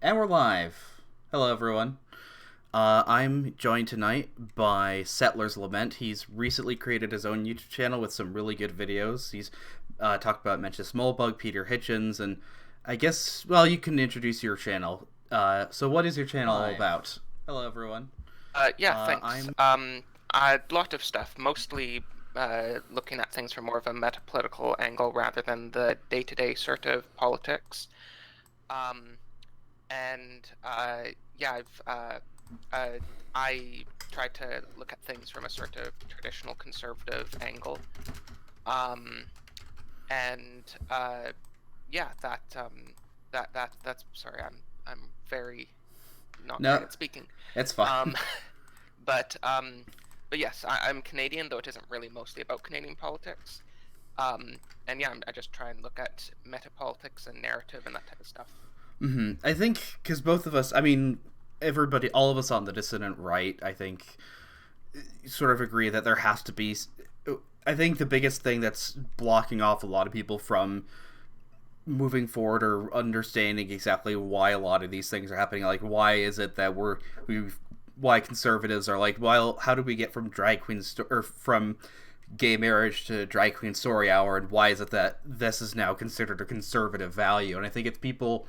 And we're live. Hello, everyone. I'm joined tonight by Settler's Lament. He's recently created his own YouTube channel with some really good videos. He's talked about Mencius Moldbug, Peter Hitchens, and I guess, well, you can introduce your channel. So what is your channel all about? Hello, everyone. Yeah, thanks. I'm... A lot of stuff, mostly looking at things from more of a metapolitical angle rather than the day-to-day sort of politics. Um, and yeah, I try to look at things from a sort of traditional conservative angle. Um, and yeah, that's sorry, I'm very not great No, at speaking. it's fine. Um, But but yes, I'm Canadian, though it isn't really mostly about Canadian politics. And yeah, I just try and look at metapolitics and narrative and that type of stuff. I think, because both of us, I mean, everybody, all of us on the dissident right, I think, sort of agree that there has to be... I think the biggest thing that's blocking off a lot of people from moving forward or understanding exactly why a lot of these things are happening, like why is it that why conservatives are like, well, how do we get from drag queens or from gay marriage to drag queen story hour, and why is it that this is now considered a conservative value? And I think it's people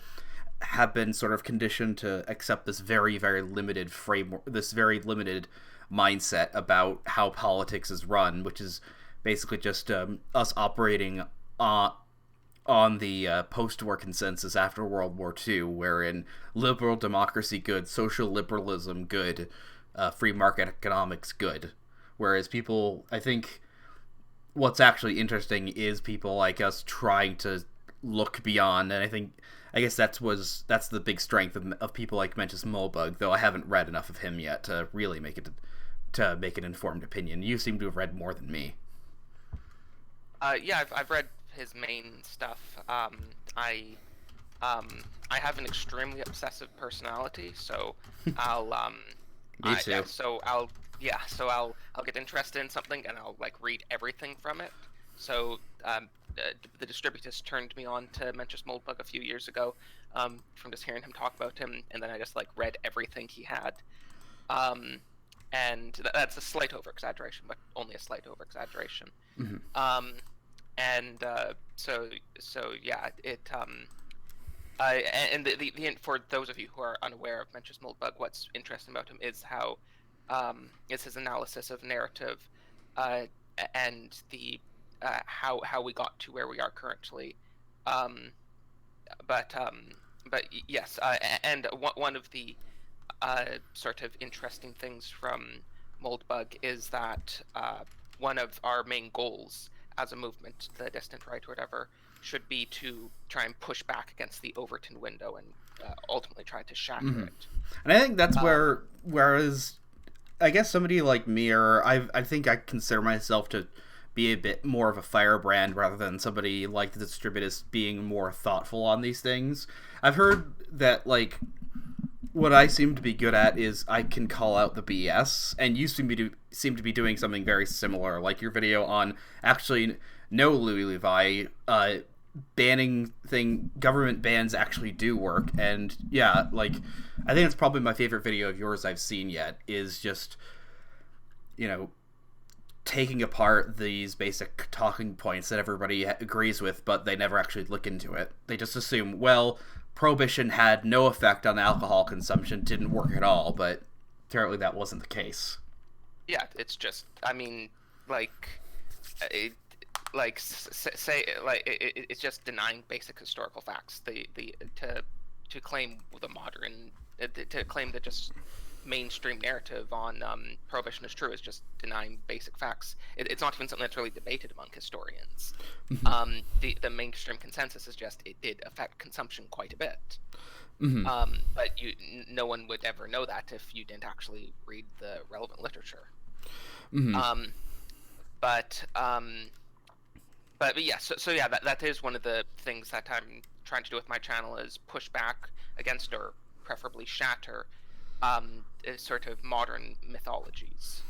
have been sort of conditioned to accept this very, very limited framework, this very limited mindset about how politics is run, which is basically just us operating on the post-war consensus after World War II, wherein liberal democracy good, social liberalism good, free market economics good. Whereas people, I think, what's actually interesting is people like us trying to look beyond, and I guess that's the big strength of people like Mencius Moldbug. Though I haven't read enough of him yet to really make an informed opinion. You seem to have read more than me. Yeah, I've read his main stuff. I um, I have an extremely obsessive personality, so I'll Me too. I'll get interested in something and I'll like read everything from it. So the distributist turned me on to Mencius Moldbug a few years ago, from just hearing him talk about him, and then I just like read everything he had. Um, and that's a slight over exaggeration, but only a slight over exaggeration. Mm-hmm. Um, and so yeah, and for those of you who are unaware of Mencius Moldbug, what's interesting about him is how is his analysis of narrative, uh, and the how we got to where we are currently. Um, but yes, and one of the sort of interesting things from Moldbug is that one of our main goals as a movement, the distant right or whatever, should be to try and push back against the Overton window and ultimately try to shatter Mm-hmm. it. And I think that's Um, whereas I guess somebody like me, or I think I consider myself to be a bit more of a firebrand rather than somebody like the distributist being more thoughtful on these things. I've heard that, like, what I seem to be good at is I can call out the BS, and you seem to be doing something very similar, like your video on actually no Louis Levi banning thing. Government bans actually do work, and yeah, like I think it's probably my favorite video of yours I've seen yet. Is just, you know, taking apart these basic talking points that everybody agrees with, but they never actually look into it. They just assume, well, prohibition had no effect on alcohol consumption, didn't work at all, but apparently that wasn't the case. yeah, it's just, I mean, like, it, like say like it's just denying basic historical facts. The to claim the modern to claim that just mainstream narrative on prohibition is true is just denying basic facts. It's not even something that's really debated among historians. The mainstream consensus is just it did affect consumption quite a bit. Mm-hmm. But no one would ever know that if you didn't actually read the relevant literature. Mm-hmm. Um, but but yeah, so yeah, that is one of the things that I'm trying to do with my channel is push back against, or preferably shatter, sort of modern mythologies.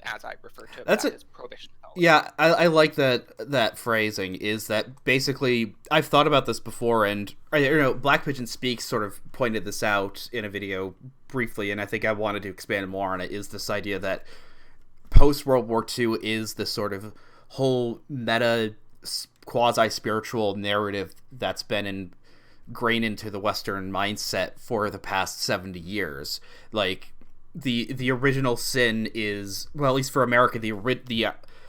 as I refer to That's that a as prohibition Catholicism. Yeah, I like that phrasing. Is that basically I've thought about this before, and Black Pigeon Speaks sort of pointed this out in a video briefly, and I think I wanted to expand more on it. Is this idea that post World War II is the sort of whole meta quasi spiritual narrative that's been ingrained into the Western mindset for the past 70 years. Like the original sin is, well, at least for America, the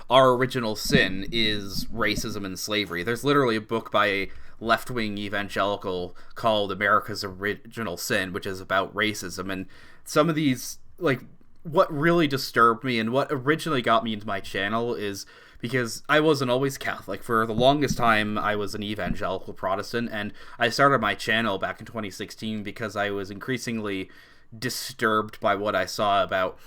our original sin is racism and slavery. There's literally a book by a left-wing evangelical called America's Original Sin, which is about racism. And some of these, like, what really disturbed me and what originally got me into my channel is because I wasn't always Catholic. For the longest time, I was an evangelical Protestant, and I started my channel back in 2016 because I was increasingly disturbed by what I saw about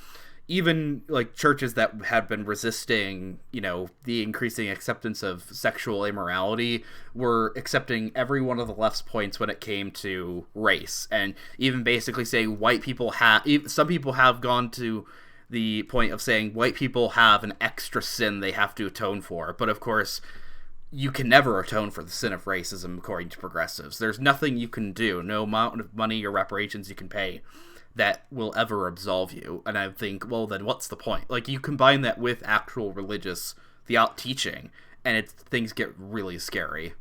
even like churches that had been resisting, the increasing acceptance of sexual immorality were accepting every one of the left's points when it came to race, and even basically saying white people have. Some people have gone to the point of saying white people have an extra sin they have to atone for, but of course, you can never atone for the sin of racism, according to progressives. There's nothing you can do, no amount of money or reparations you can pay that will ever absolve you. And I think, well, then what's the point? Like, you combine that with actual religious teaching, and things get really scary.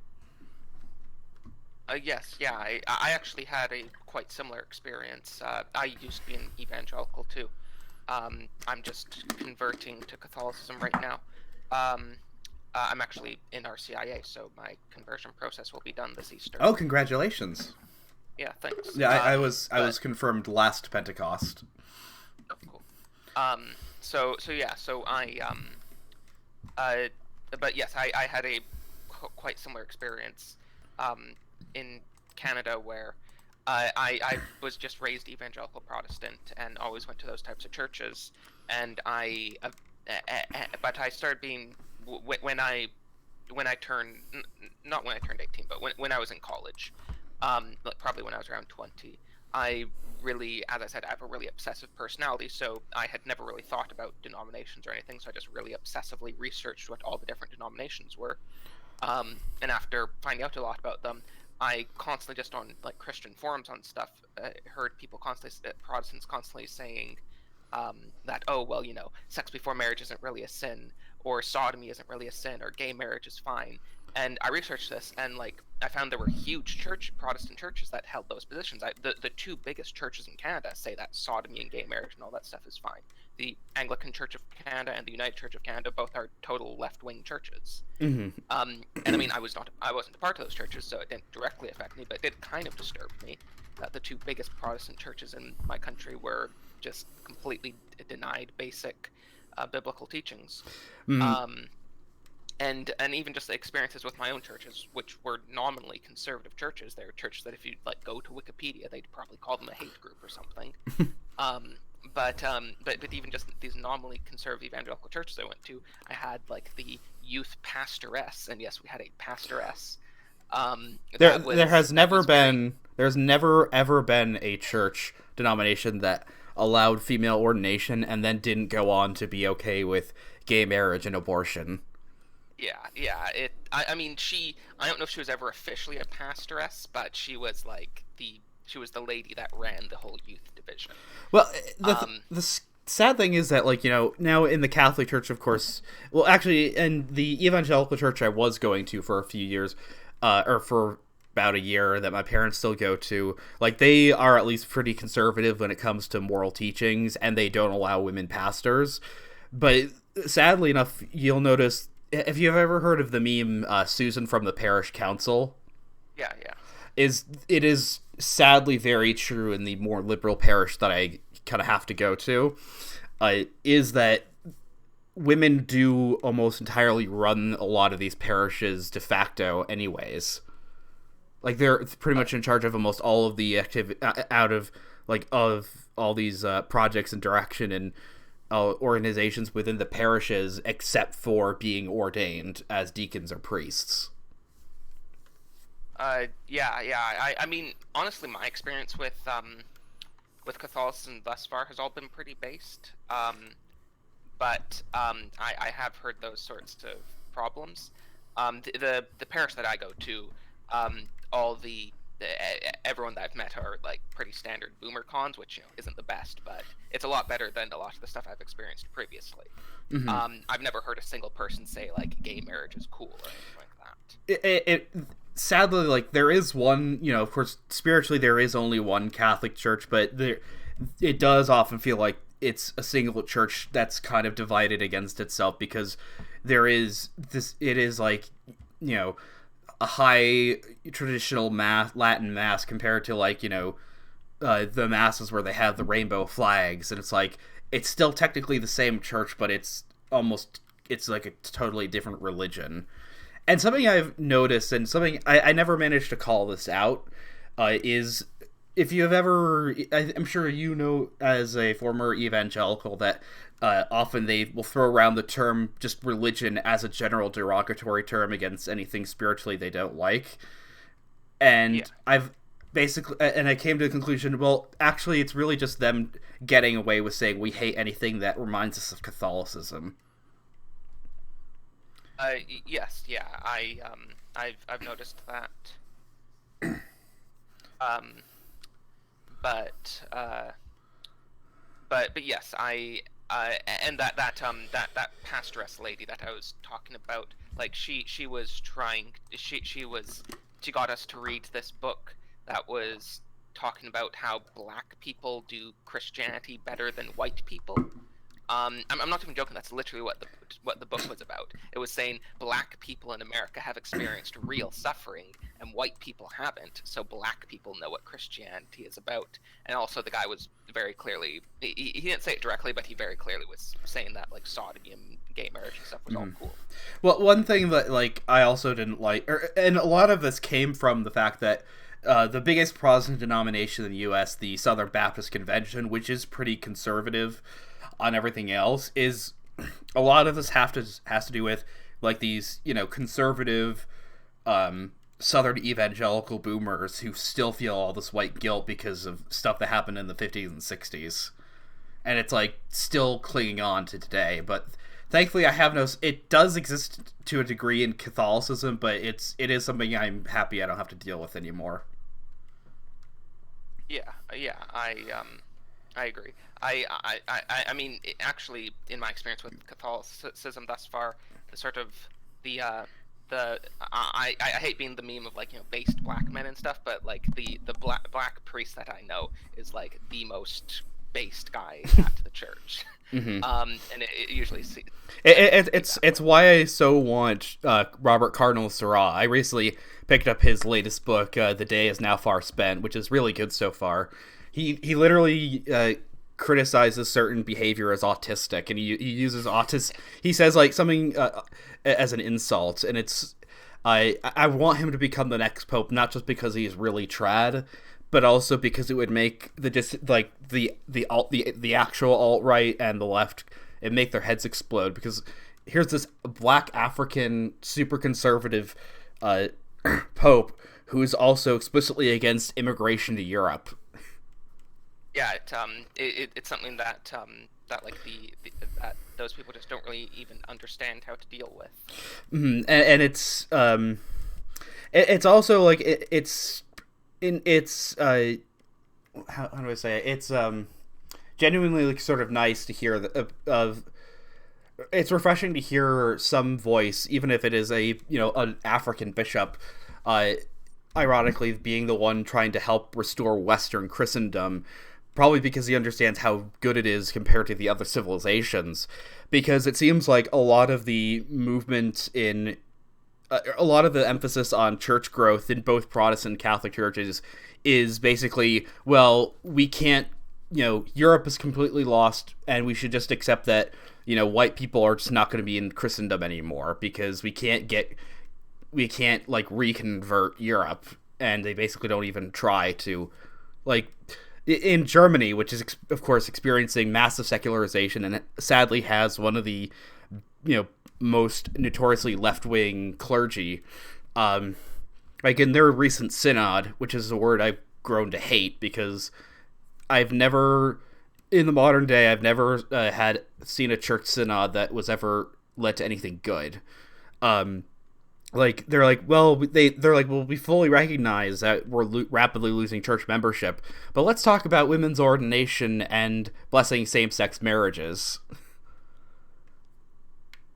Yes, yeah, I actually had a quite similar experience. I used to be an evangelical too. I'm just converting to Catholicism right now. I'm actually in RCIA, so my conversion process will be done this Easter. Oh, congratulations! Yeah, thanks. Yeah, I was confirmed last Pentecost. Oh, cool. So but yes, I had a quite similar experience, in Canada where I was just raised evangelical Protestant and always went to those types of churches, and but I started being when I turned, not when I turned 18, but when I was in college. Probably when I was around 20, I really, as I said, I have a really obsessive personality, so I had never really thought about denominations or anything, so I just really obsessively researched what all the different denominations were. And after finding out a lot about them, I constantly, just on like Christian forums on stuff, heard people constantly, Protestants constantly saying that, oh, well, sex before marriage isn't really a sin, or sodomy isn't really a sin, or gay marriage is fine. And I researched this, and I found there were huge Protestant churches that held those positions. The two biggest churches in Canada say that sodomy and gay marriage and all that stuff is fine. The Anglican Church of Canada and the United Church of Canada both are total left-wing churches. Mm-hmm. And I mean, I wasn't a part of those churches, so it didn't directly affect me, but it did kind of disturb me that the two biggest Protestant churches in my country were just completely denied basic biblical teachings. Mm-hmm. And even just the experiences with my own churches, which were nominally conservative churches. They were churches that if you go to Wikipedia, they'd probably call them a hate group or something. But even just these nominally conservative evangelical churches I went to, I had the youth pastoress, and yes, we had a pastoress. There's never ever been a church denomination that allowed female ordination and then didn't go on to be okay with gay marriage and abortion. Yeah. I mean, I don't know if she was ever officially a pastoress, but she was she was the lady that ran the whole youth division. Well, the sad thing is that, now in the Catholic Church, of course, well, actually, in the evangelical church I was going to for a few years, or for about a year, that my parents still go to, they are at least pretty conservative when it comes to moral teachings, and they don't allow women pastors. But sadly enough, you'll notice, if you've ever heard of the meme, Susan from the Parish Council? Yeah. It is sadly very true in the more liberal parish that I kind of have to go to, is that women do almost entirely run a lot of these parishes de facto anyways. They're pretty much in charge of almost all of the activity out of all these projects and direction and organizations within the parishes, except for being ordained as deacons or priests. Yeah. I mean, honestly, my experience with Catholicism thus far has all been pretty based. but I have heard those sorts of problems. The parish that I go to, all everyone that I've met are like pretty standard boomer cons, which isn't the best, but it's a lot better than a lot of the stuff I've experienced previously. Mm-hmm. I've never heard a single person say like gay marriage is cool or anything like that. It sadly, like, there is one, of course, spiritually there is only one Catholic Church, but it does often feel like it's a single church that's kind of divided against itself, because there is this, it is like, a high traditional Latin mass compared to, like, the masses where they have the rainbow flags, and it's like, it's still technically the same church, but it's like a totally different religion. And something I've noticed, and something I never managed to call this out, is, if you have ever, I'm sure as a former evangelical, that often they will throw around the term just religion as a general derogatory term against anything spiritually they don't like. And Yeah. I came to the conclusion, well, actually, it's really just them getting away with saying we hate anything that reminds us of Catholicism. Yes, yeah, I've noticed that. Um, but but yes, and that pastoress lady that I was talking about, like she was trying, she got us to read this book that was talking about how black people do Christianity better than white people. I'm not even joking. That's literally what the book was about. It was saying black people in America have experienced real suffering, and white people haven't. So black people know what Christianity is about. And also, the guy was very clearly, he didn't say it directly, but he very clearly was saying that like sodomy and gay marriage and stuff was all cool. Well, one thing that, like, I also didn't like, and a lot of this came from the fact that the biggest Protestant denomination in the U.S., the Southern Baptist Convention, which is pretty conservative on everything else, is a lot of this has to do with, like, these conservative Southern evangelical boomers who still feel all this white guilt because of stuff that happened in the 50s and 60s, and it's like still clinging on to today. But thankfully, I have noticed it does exist to a degree in Catholicism, but it is something I'm happy I don't have to deal with anymore. Yeah, yeah, I agree. I mean, actually, in my experience with Catholicism thus far, the sort of I hate being the meme of like based black men and stuff, but like the black priest that I know is like the most based guy at the church. Mm-hmm. And it usually it's why I so want Robert Cardinal Seurat. I recently picked up his latest book, The Day Is Now Far Spent, which is really good so far. He literally criticizes certain behavior as autistic, and he uses he says like something as an insult, and it's I want him to become the next pope, not just because he's really trad, but also because it would make the actual alt-right and the left, it make their heads explode, because here's this black African super conservative pope who's also explicitly against immigration to Europe. Yeah, it's something that that like that those people just don't really even understand how to deal with. Mm-hmm. And it's also like it's how do I say it? It's genuinely like sort of nice to hear it's refreshing to hear some voice, even if it is an African bishop, ironically being the one trying to help restore Western Christendom, probably because he understands how good it is compared to the other civilizations. Because it seems like a lot of the movement in a lot of the emphasis on church growth in both Protestant and Catholic churches is basically, well, we can't, Europe is completely lost, and we should just accept that, white people are just not going to be in Christendom anymore, because we can't like reconvert Europe, and they basically don't even try to, like, in Germany, which is of course experiencing massive secularization, and it sadly has one of the most notoriously left-wing clergy, like in their recent synod, which is a word I've grown to hate, because I've never in the modern day, I've never had seen a church synod that was ever led to anything good. Um, like they're like, well, they're like, well, we fully recognize that we're rapidly losing church membership, but let's talk about women's ordination and blessing same-sex marriages.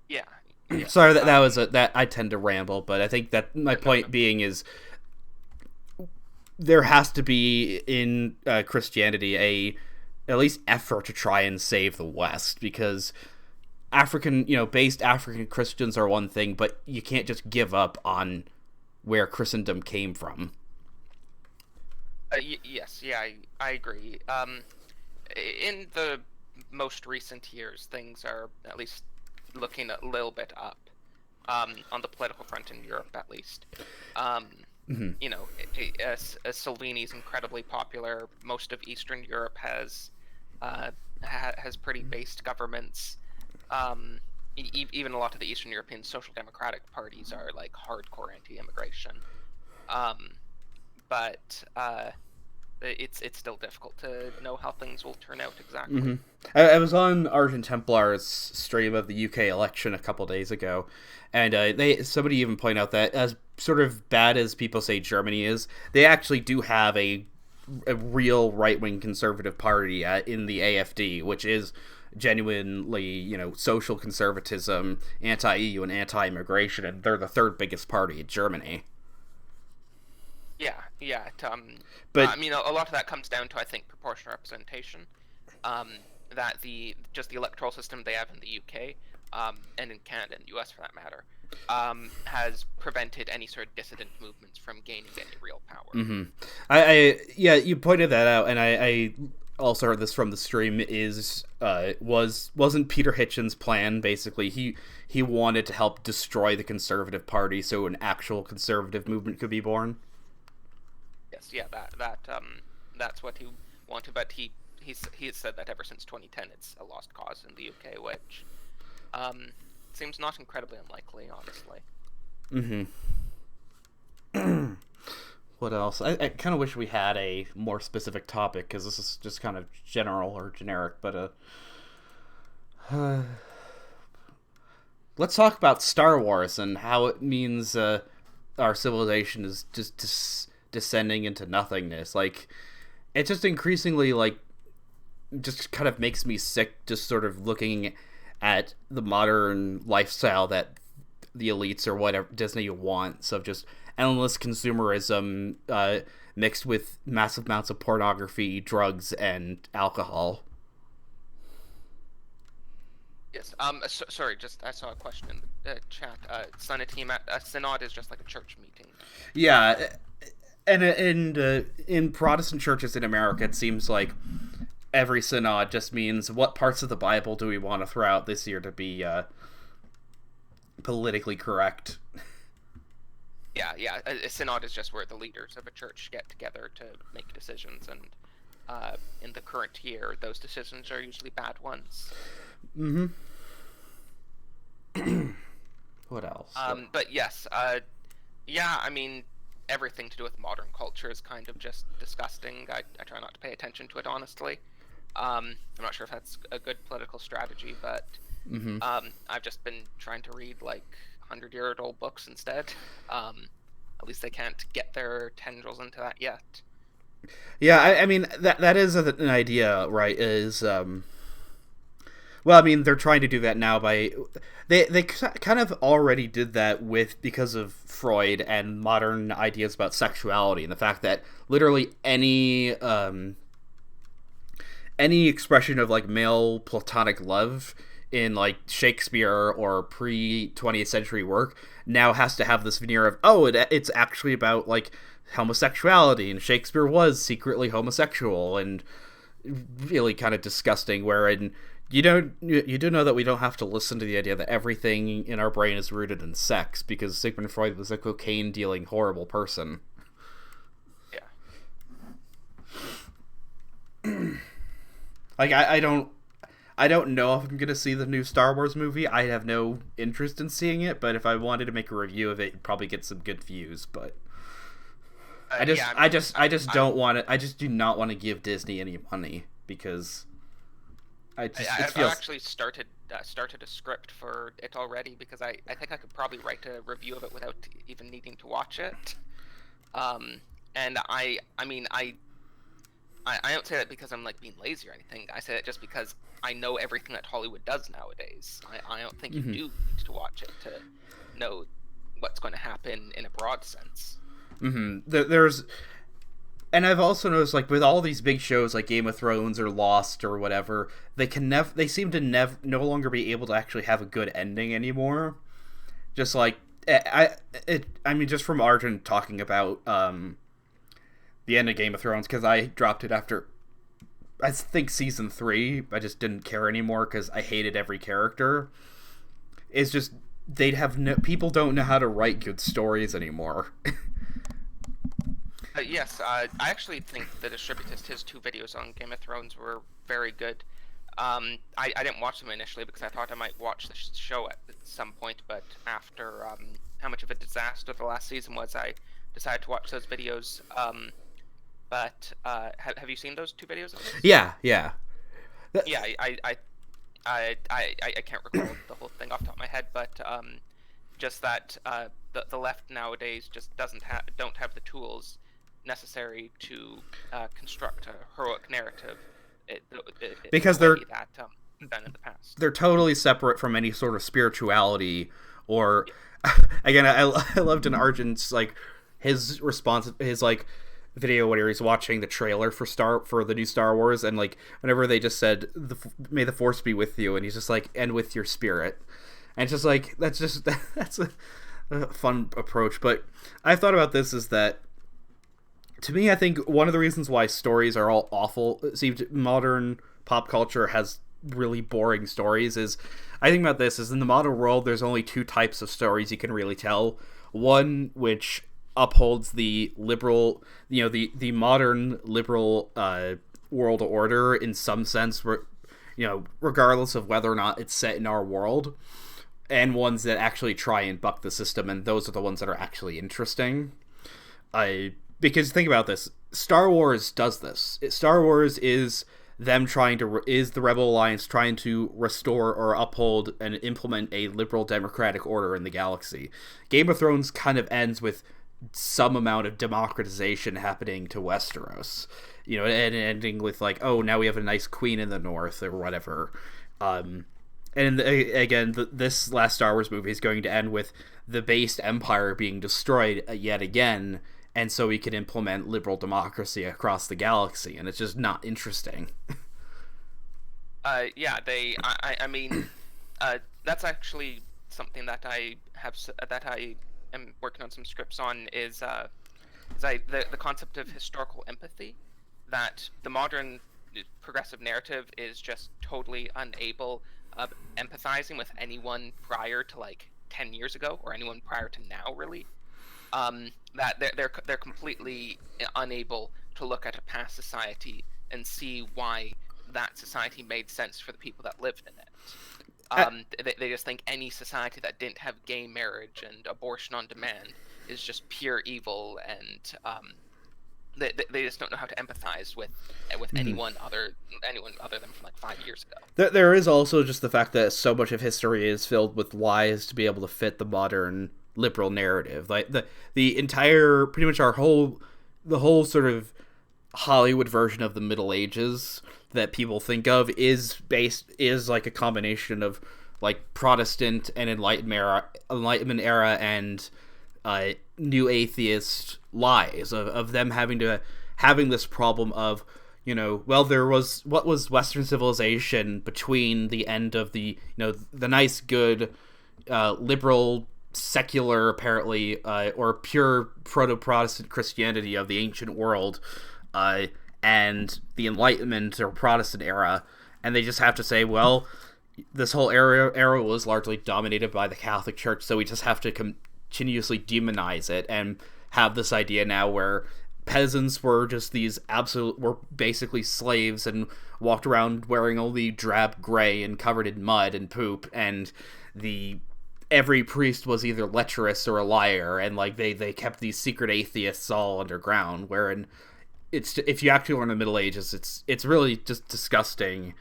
Yeah. Yeah. Sorry that that was that I tend to ramble, but I think that my point being is there has to be in Christianity a at least effort to try and save the West, because based African Christians are one thing, but you can't just give up on where Christendom came from. Yes, yeah, I agree. In the most recent years, things are at least looking a little bit up, on the political front in Europe, at least. You know, as Salvini's incredibly popular. Most of Eastern Europe has pretty based governments. Even a lot of the Eastern European social democratic parties are like hardcore anti-immigration. But it's still difficult to know how things will turn out exactly. Mm-hmm. I was on Argent Templar's stream of the UK election a couple days ago, and somebody even pointed out that as sort of bad as people say Germany is, they actually do have a real right-wing conservative party in the AfD, which is genuinely, social conservatism, anti-EU, and anti-immigration, and they're the third biggest party in Germany. Yeah. But I mean, a lot of that comes down to, I think, proportional representation. That the electoral system they have in the UK, and in Canada and the US for that matter, has prevented any sort of dissident movements from gaining any real power. Mm-hmm. You pointed that out, and I also heard this from the stream. Wasn't Peter Hitchens' plan basically he wanted to help destroy the Conservative Party so an actual conservative movement could be born? Yes, yeah, that's what he wanted, but he has said that ever since 2010 it's a lost cause in the UK, which seems not incredibly unlikely, honestly. Mm-hmm. What else? I kind of wish we had a more specific topic, because this is just kind of general or generic, but let's talk about Star Wars and how it means our civilization is just descending into nothingness. Like, it just increasingly, just kind of makes me sick, just sort of looking at the modern lifestyle that the elites or whatever Disney wants, of just endless consumerism mixed with massive amounts of pornography, drugs, and alcohol. Yes. Sorry. Just I saw a question in the chat. Synod is just like a church meeting. Yeah, and in Protestant churches in America, it seems like every synod just means what parts of the Bible do we want to throw out this year to be politically correct. Yeah. A synod is just where the leaders of a church get together to make decisions, and in the current year, those decisions are usually bad ones. Mm-hmm. What else? But yes, I mean, everything to do with modern culture is kind of just disgusting. I try not to pay attention to it, honestly. I'm not sure if that's a good political strategy, but I've just been trying to read 100-year-old books instead. At least they can't get their tendrils into that yet. Yeah, I mean that is an idea, right? Well, I mean, they're trying to do that now by they kind of already did that because of Freud and modern ideas about sexuality, and the fact that literally any expression of male platonic love in Shakespeare or pre-20th century work now has to have this veneer of, it's actually about homosexuality, and Shakespeare was secretly homosexual, and really kind of disgusting, wherein you do know that we don't have to listen to the idea that everything in our brain is rooted in sex, because Sigmund Freud was a cocaine dealing horrible person. Yeah. I don't know if I'm gonna see the new Star Wars movie. I have no interest in seeing it, but if I wanted to make a review of it, it'd probably get some good views. But I just don't want to. I just do not want to give Disney any money, because It I've feels. actually started a script for it already because I think I could probably write a review of it without even needing to watch it. Um, and I mean I don't say that because I'm like being lazy or anything. I say that just because I know everything that Hollywood does nowadays. I don't think you Mm-hmm. do need to watch it to know what's going to happen in a broad sense. Mm-hmm. There's, and I've also noticed, like, with all these big shows like Game of Thrones or Lost or whatever, they seem to no longer be able to actually have a good ending anymore. Just like I mean, just from Arjun talking about the end of Game of Thrones, because I dropped it after I think season 3. I just didn't care anymore because I hated every character. It's just they'd have people don't know how to write good stories anymore. Yes, I actually think the distributist, his 2 videos on Game of Thrones were very good. I didn't watch them initially because I thought I might watch the show at some point, but after how much of a disaster the last season was, I decided to watch those videos. But have you seen those 2 videos of his? Yeah, yeah. Yeah, I can't recall the whole thing off the top of my head, but just that the left nowadays just don't have the tools necessary to construct a heroic narrative the Because way that done in the past. they're totally separate from any sort of spirituality or Yeah. again I loved in Arjun's like his response, his like video where he's watching the trailer for the new Star Wars, and like whenever they just said may the force be with you, and he's just like, and with your spirit, and it's just like that's a fun approach. But I've thought about this is that to me, I think one of the reasons why stories are all awful, it seems modern pop culture has really boring stories, is I think about this is in the modern world there's only 2 types of stories you can really tell. One which upholds the liberal, the modern liberal world order in some sense, regardless of whether or not it's set in our world, and ones that actually try and buck the system, and those are the ones that are actually interesting. Because think about this, Star Wars does this. Star Wars is is the Rebel Alliance trying to restore or uphold and implement a liberal democratic order in the galaxy. Game of Thrones kind of ends with some amount of democratization happening to Westeros, and ending with like, oh, now we have a nice queen in the north or whatever. And again, this last Star Wars movie is going to end with the based empire being destroyed yet again, and so we can implement liberal democracy across the galaxy, and it's just not interesting. Yeah, I mean, that's actually something that I am working on some scripts on the concept of historical empathy, that the modern progressive narrative is just totally unable of empathizing with anyone prior to like 10 years ago or anyone prior to now, really. That they're completely unable to look at a past society and see why that society made sense for the people that lived in it. They just think any society that didn't have gay marriage and abortion on demand is just pure evil, and they just don't know how to empathize with anyone other than from like 5 years ago. There is also just the fact that so much of history is filled with lies to be able to fit the modern liberal narrative. Like the entire, pretty much the whole sort of Hollywood version of the Middle Ages that people think of is like a combination of like Protestant and Enlightenment era and new atheist lies of them having this problem of, well, there was what was Western civilization between the end of the the nice good liberal secular apparently or pure proto-Protestant Christianity of the ancient world and the Enlightenment or Protestant era, and they just have to say, well, this whole era was largely dominated by the Catholic Church, so we just have to continuously demonize it and have this idea now where peasants were just were basically slaves and walked around wearing only drab gray and covered in mud and poop, and every priest was either lecherous or a liar, and like they kept these secret atheists all underground, wherein if you actually learn the Middle Ages, it's really just disgusting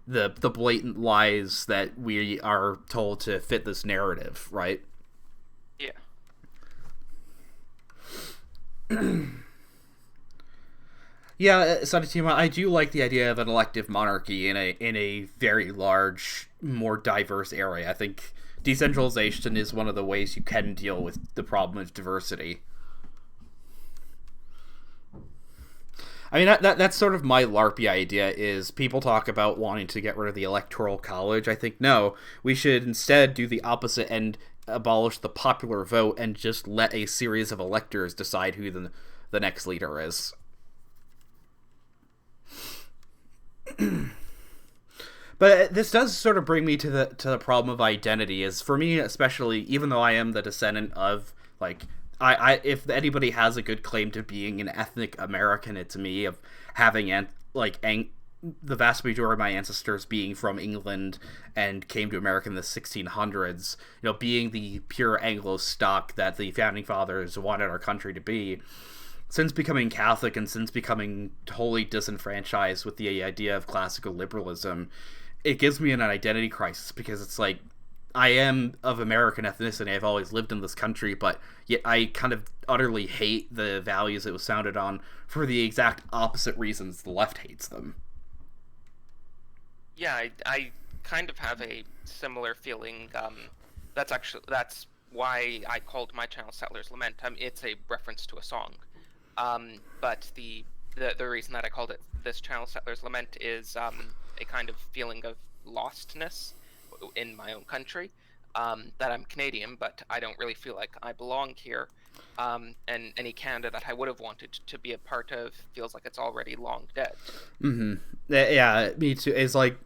the blatant lies that we are told to fit this narrative, right? Yeah. Yeah, Sadatima, I do like the idea of an elective monarchy in a very large, more diverse area. I think decentralization is one of the ways you can deal with the problem of diversity. I mean, that's sort of my LARPy idea, is people talk about wanting to get rid of the Electoral College. I think, no, we should instead do the opposite and abolish the popular vote and just let a series of electors decide who the next leader is. But this does sort of bring me to the problem of identity. Is for me, especially, even though I am the descendant of, like, I if anybody has a good claim to being an ethnic American, it's me, of having the vast majority of my ancestors being from England and came to America in the 1600s. Being the pure Anglo stock that the founding fathers wanted our country to be. Since becoming Catholic and since becoming totally disenfranchised with the idea of classical liberalism, it gives me an identity crisis, because it's like, I am of American ethnicity, I've always lived in this country, but yet I kind of utterly hate the values it was founded on for the exact opposite reasons the left hates them. Yeah, I kind of have a similar feeling. That's why I called my channel Settler's Lament. It's a reference to a song. But the reason that I called it this channel Settler's Lament is a kind of feeling of lostness in my own country. That I'm Canadian, but I don't really feel like I belong here. And any Canada that I would have wanted to be a part of feels like it's already long dead. Mm-hmm. Yeah, me too. It's like,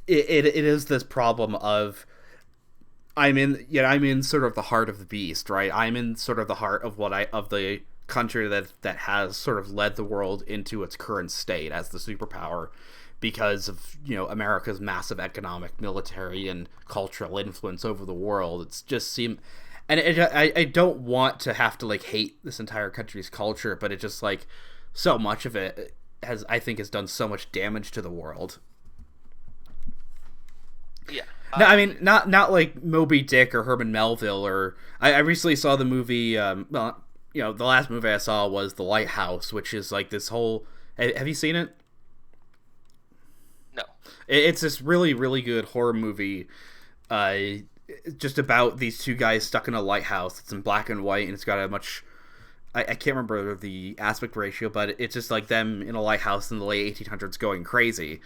it is this problem of, I'm in sort of the heart of the beast, right? I'm in sort of the heart of the country that has sort of led the world into its current state as the superpower, because of America's massive economic, military, and cultural influence over the world. It's just and I don't want to have to hate this entire country's culture, but it just so much of it has done so much damage to the world. Yeah. No, I mean, not like Moby Dick or Herman Melville, or I recently saw the movie. The last movie I saw was The Lighthouse, which is this whole. Have you seen it? No. It's this really, really good horror movie, just about these two guys stuck in a lighthouse. It's in black and white, and it's got a much. I can't remember the aspect ratio, but it's just them in a lighthouse in the late 1800s going crazy.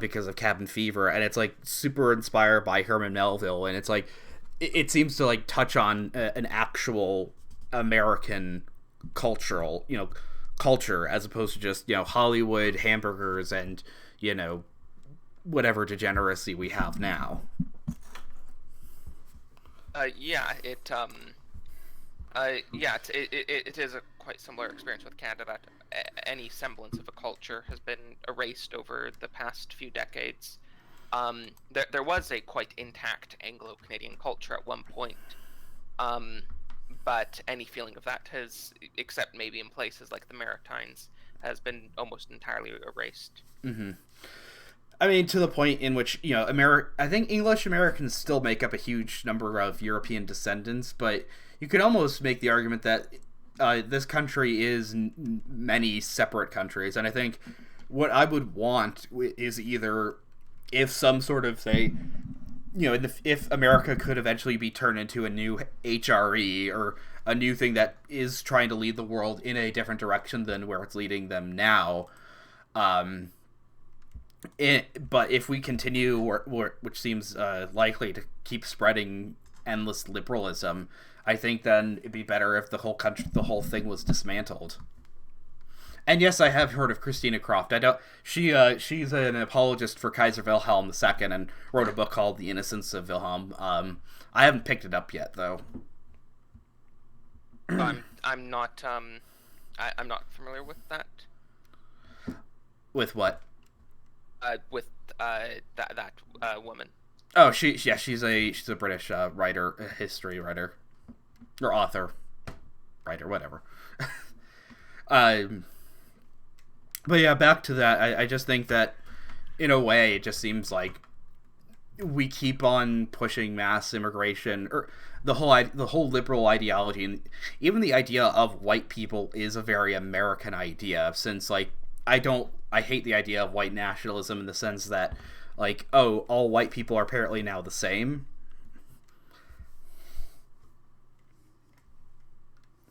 Because of cabin fever, and it's super inspired by Herman Melville, and it's it seems to touch on an actual American culture, as opposed to just Hollywood hamburgers and whatever degeneracy we have now. It is a quite similar experience with Canada. Any semblance of a culture has been erased over the past few decades. There was a quite intact Anglo-Canadian culture at one point, but any feeling of that has, except maybe in places like the Maritimes, has been almost entirely erased. Mm-hmm. I mean, to the point in which, I think English Americans still make up a huge number of European descendants, but you could almost make the argument that this country is many separate countries, and I think what I would want is either, if some sort of, say, if America could eventually be turned into a new HRE, or a new thing that is trying to lead the world in a different direction than where it's leading them now, but if we continue, which seems likely, to keep spreading endless liberalism, I think then it'd be better if the whole thing was dismantled. And yes, I have heard of Christina Croft. She's an apologist for Kaiser Wilhelm II and wrote a book called The Innocence of Wilhelm. I haven't picked it up yet, though. I'm not familiar with that. With what? With that woman. Oh, she's a British writer, a history writer, or author, writer, whatever. But yeah, back to that. I just think that in a way, it just seems like we keep on pushing mass immigration, or the whole liberal ideology, and even the idea of white people is a very American idea. Since like I hate the idea of white nationalism in the sense that like, oh, all white people are apparently now the same.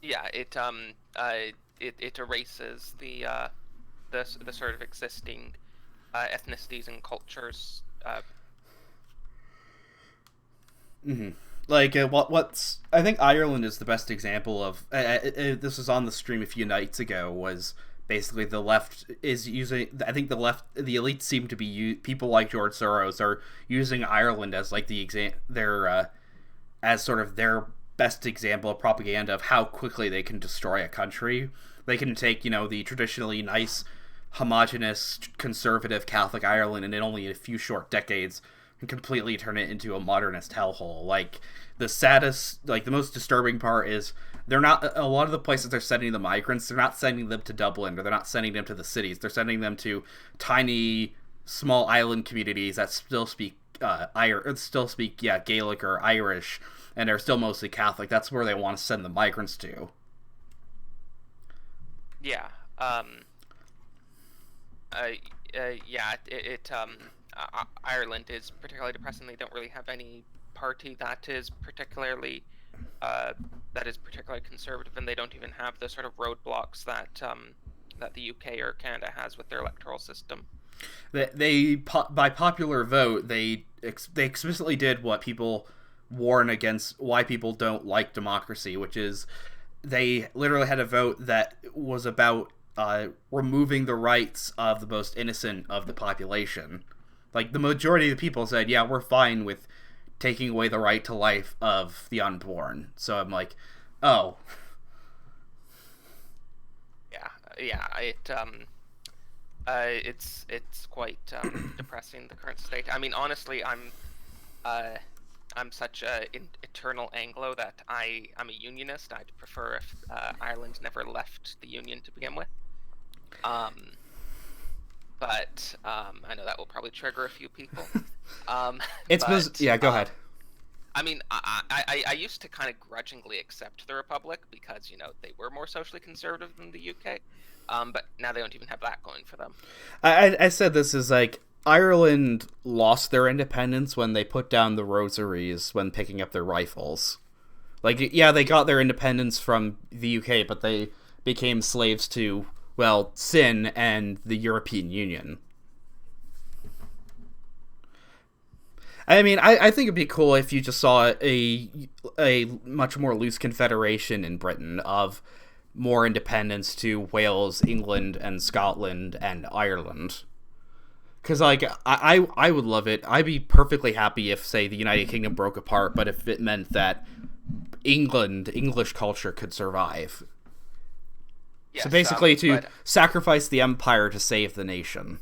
Yeah, it erases the sort of existing ethnicities and cultures. Mm-hmm. Like what's I think Ireland is the best example of this was on the stream a few nights ago, was basically the left is using, I think the elites seem to be people like George Soros are using Ireland as like their as sort of their best example of propaganda of how quickly they can destroy a country. They can take, the traditionally nice, homogenous, conservative Catholic Ireland, and in only a few short decades and completely turn it into a modernist hellhole. Like, the saddest, like, the most disturbing part is they're not, a lot of the places they're sending the migrants, they're not sending them to Dublin, or they're not sending them to the cities. They're sending them to tiny, small island communities that still speak Gaelic or Irish, and are still mostly Catholic. That's where they want to send the migrants to. Yeah. Ireland is particularly depressing. They don't really have any party that is particularly conservative, and they don't even have the sort of roadblocks that the UK or Canada has with their electoral system. They by popular vote, they explicitly did what people warn against, why people don't like democracy, which is they literally had a vote that was about removing the rights of the most innocent of the population. Like, the majority of the people said, yeah, we're fine with taking away the right to life of the unborn. So I'm like, oh. It's quite depressing, the current state. I mean, honestly, I'm such a eternal Anglo that I'm a unionist. I'd prefer if Ireland never left the Union to begin with. But I know that will probably trigger a few people. Go ahead. I mean, I used to kind of grudgingly accept the Republic because, they were more socially conservative than the UK. But now they don't even have that going for them. I said this is like, Ireland lost their independence when they put down the rosaries when picking up their rifles. Like, yeah, they got their independence from the UK, but they became slaves to, well, sin and the European Union. I mean, I think it'd be cool if you just saw a much more loose confederation in Britain of more independence to Wales, England, and Scotland, and Ireland. Because, like, I would love it. I'd be perfectly happy if, say, the United Kingdom broke apart, but if it meant that English culture could survive. Yes, so basically sacrifice the empire to save the nation.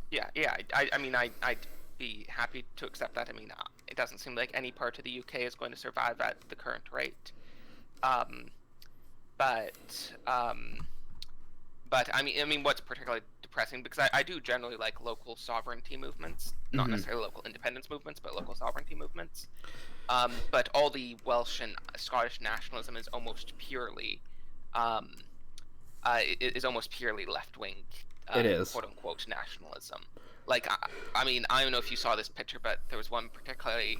Yeah. I mean, I'd be happy to accept that. I mean, it doesn't seem like any part of the UK is going to survive at the current rate. But I mean, what's particularly depressing, because I do generally like local sovereignty movements, not necessarily local independence movements, but local sovereignty movements. But all the Welsh and Scottish nationalism is almost purely, left wing. It is, quote unquote, nationalism. Like, I mean, I don't know if you saw this picture, but there was one particularly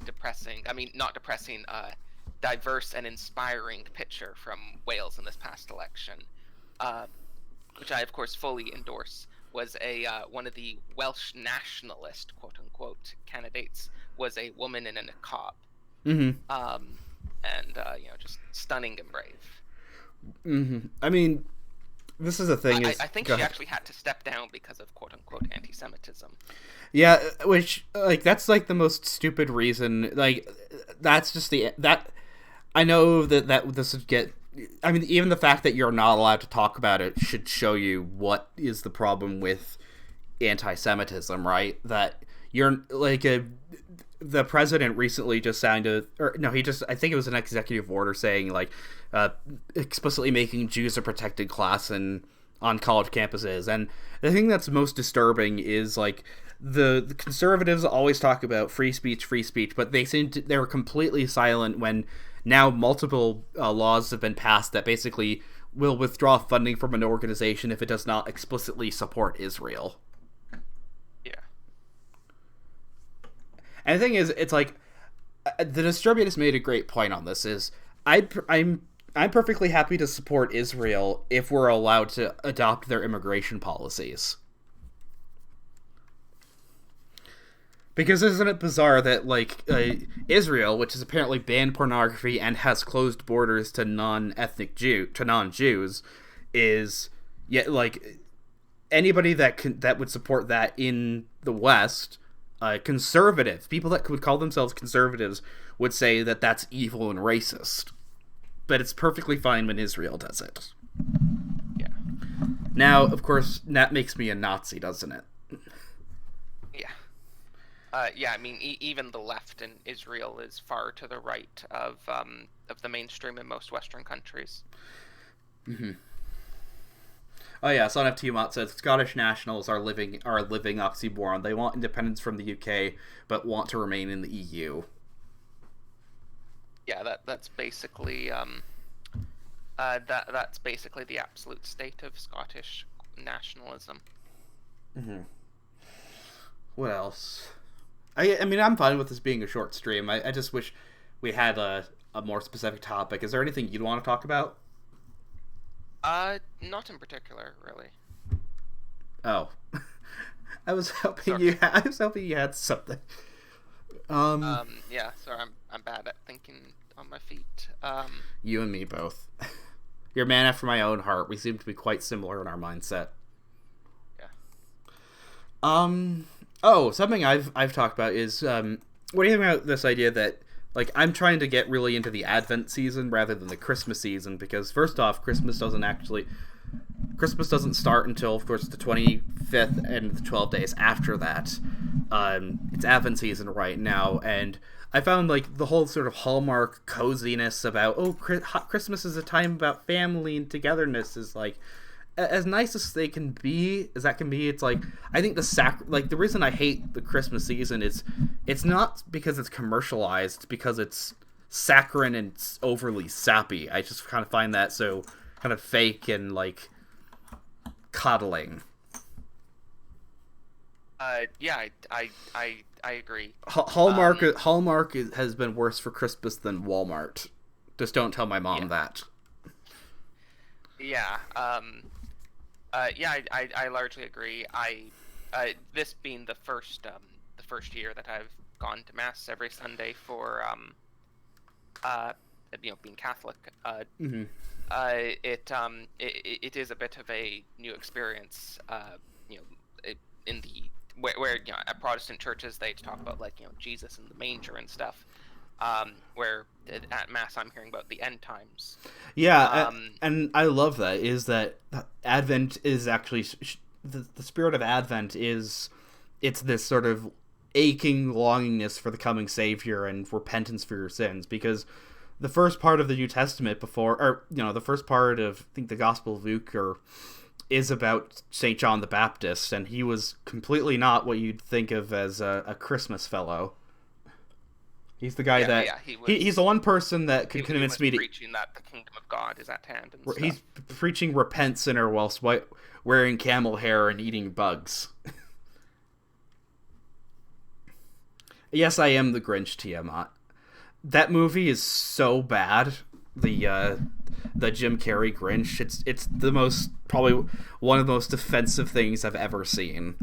depressing. I mean, not depressing. Diverse and inspiring picture from Wales in this past election, which I of course fully endorse, was one of the Welsh nationalist quote unquote candidates was a woman in a niqab, and just stunning and brave. I mean, this is the thing. I think she actually had to step down because of quote unquote anti-Semitism. Yeah, which, like, that's like the most stupid reason. Like, that's just I know that this would get. I mean, even the fact that you're not allowed to talk about it should show you what is the problem with anti-Semitism, right? That you're like the president recently just signed I think it was an executive order saying, like, explicitly making Jews a protected class in on college campuses. And the thing that's most disturbing is like the conservatives always talk about free speech, but they were completely silent when now multiple laws have been passed that basically will withdraw funding from an organization if it does not explicitly support Israel. Yeah. And the thing is, it's like the distributors made a great point on this. Is I'm perfectly happy to support Israel if we're allowed to adopt their immigration policies. Because isn't it bizarre that like Israel, which has apparently banned pornography and has closed borders to non-Jews, is yet like anybody that would support that in the West, conservative people that would call themselves conservatives would say that that's evil and racist. But it's perfectly fine when Israel does it. Yeah. Now, of course, that makes me a Nazi, doesn't it? Yeah, I mean, even the left in Israel is far to the right of the mainstream in most Western countries. Mm-hmm. Oh yeah, Son of Tiamat says Scottish nationals are living oxymoron. They want independence from the UK, but want to remain in the EU. Yeah, that's basically that's basically the absolute state of Scottish nationalism. Mm-hmm. What else? I mean, I'm fine with this being a short stream. I just wish we had a more specific topic. Is there anything you'd want to talk about? Not in particular, really. Oh, I was hoping you had something. Yeah. Sorry, I'm bad at thinking on my feet. You and me both. You're a man after my own heart. We seem to be quite similar in our mindset. Yeah. Oh, something I've talked about is what do you think about this idea that like I'm trying to get really into the Advent season rather than the Christmas season, because first off, Christmas doesn't start until of course the 25th and the 12 days after that. It's Advent season right now, and I found like the whole sort of Hallmark coziness about Christmas is a time about family and togetherness is like as nice as they can be, it's like I think the reason I hate the Christmas season is it's not because it's commercialized, it's because it's saccharine and it's overly sappy. I just kind of find that so kind of fake and like coddling. Yeah, I agree. Hallmark has been worse for Christmas than Walmart. Just don't tell my mom that. Yeah. Yeah, I largely agree. This being the first year that I've gone to mass every Sunday for being Catholic. Mm-hmm. It is a bit of a new experience. In the where at Protestant churches they talk about like Jesus in the manger and stuff. Where at mass I'm hearing about the end times. Yeah, and I love that. Is that Advent is actually the spirit of Advent is it's this sort of aching longingness for the coming Savior and repentance for your sins, because the first part of the New Testament the first part of I think the Gospel of Luke is about St. John the Baptist, and he was completely not what you'd think of as a Christmas fellow. He's the guy he's the one person that could convince me to preaching that the kingdom of God is at hand. And stuff. He's preaching repent sinner whilst wearing camel hair and eating bugs. Yes, I am the Grinch, Tiamat. That movie is so bad. The Jim Carrey Grinch. It's the most probably one of the most offensive things I've ever seen.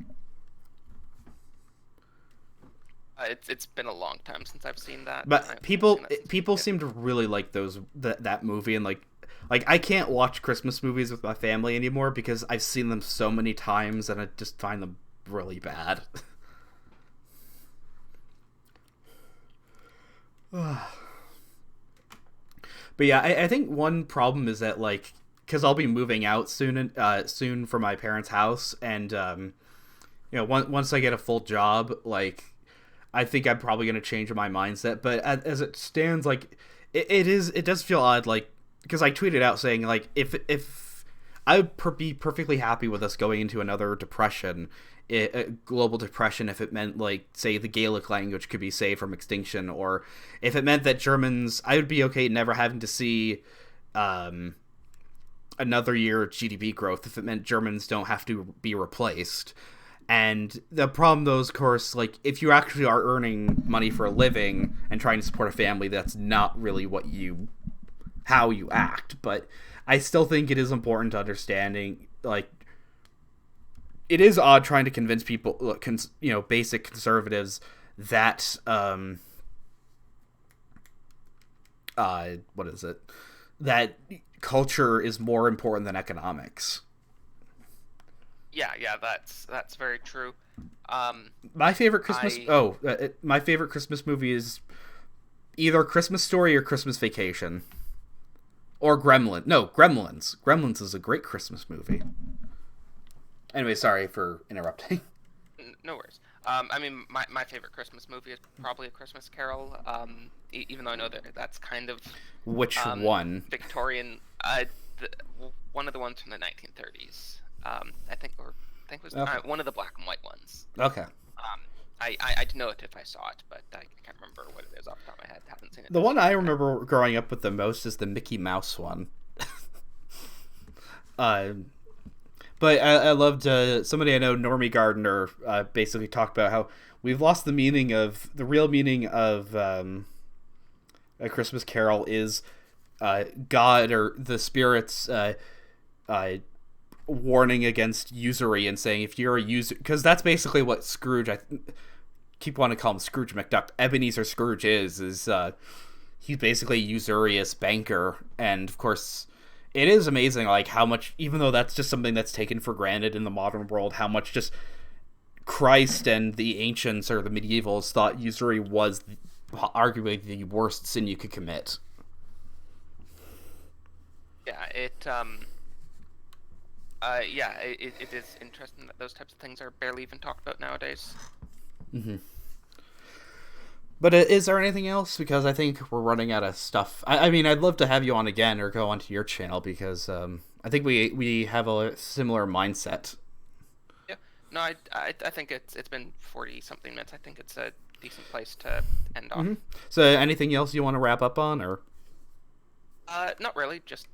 It's been a long time since I've seen that. But people seem to really like that movie, and like I can't watch Christmas movies with my family anymore because I've seen them so many times and I just find them really bad. But yeah, I think one problem is that like because I'll be moving out soon from my parents' house, and once I get a full job, like I think I'm probably going to change my mindset. But as it stands, like it does feel odd, like because I tweeted out saying like if I would be perfectly happy with us going into another depression, a global depression, if it meant, like, say, the Gaelic language could be saved from extinction, or if it meant that Germans, I would be okay never having to see another year of GDP growth if it meant Germans don't have to be replaced. And the problem, though, is, of course, like, if you actually are earning money for a living and trying to support a family, that's not really how you act. But I still think it is important to understanding, like, it is odd trying to convince people, basic conservatives that, what is it? That culture is more important than economics. Yeah, that's very true. My favorite Christmas. My favorite Christmas movie is either Christmas Story or Christmas Vacation, or Gremlin. No, Gremlins. Gremlins is a great Christmas movie. Anyway, sorry for interrupting. No worries. I mean, my favorite Christmas movie is probably A Christmas Carol. Even though I know that's kind of which one? Victorian. One of the ones from the 1930s. I think it was one of the black and white ones. Okay. I'd know it if I saw it, but I can't remember what it is off the top of my head. Haven't seen it. The one I remember growing up with the most is the Mickey Mouse one. But I loved somebody I know, Normie Gardner, basically talked about how we've lost the real meaning of A Christmas Carol is God or the spirits warning against usury and saying if you're a user, because that's basically what Scrooge, I keep wanting to call him Scrooge McDuck, Ebenezer Scrooge is he's basically a usurious banker. And of course it is amazing, like, how much, even though that's just something that's taken for granted in the modern world, how much just Christ and the ancients or the medievals thought usury was arguably the worst sin you could commit. Yeah, it is interesting that those types of things are barely even talked about nowadays. Mm-hmm. But is there anything else? Because I think we're running out of stuff. I mean, I'd love to have you on again or go onto your channel, because I think we have a similar mindset. Yeah, no, I think it's been 40-something minutes. I think it's a decent place to end off. Mm-hmm. So anything else you want to wrap up on, or? Not really. Just,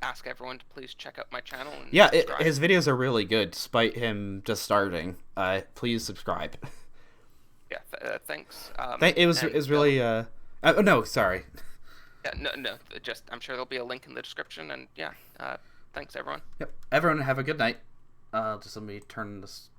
ask everyone to please check out my channel. And yeah, his videos are really good, despite him just starting. Please subscribe. Yeah, thanks. It was really. No, sorry. Yeah, no. Just, I'm sure there'll be a link in the description, and yeah. Thanks, everyone. Yep. Everyone, have a good night. Just let me turn this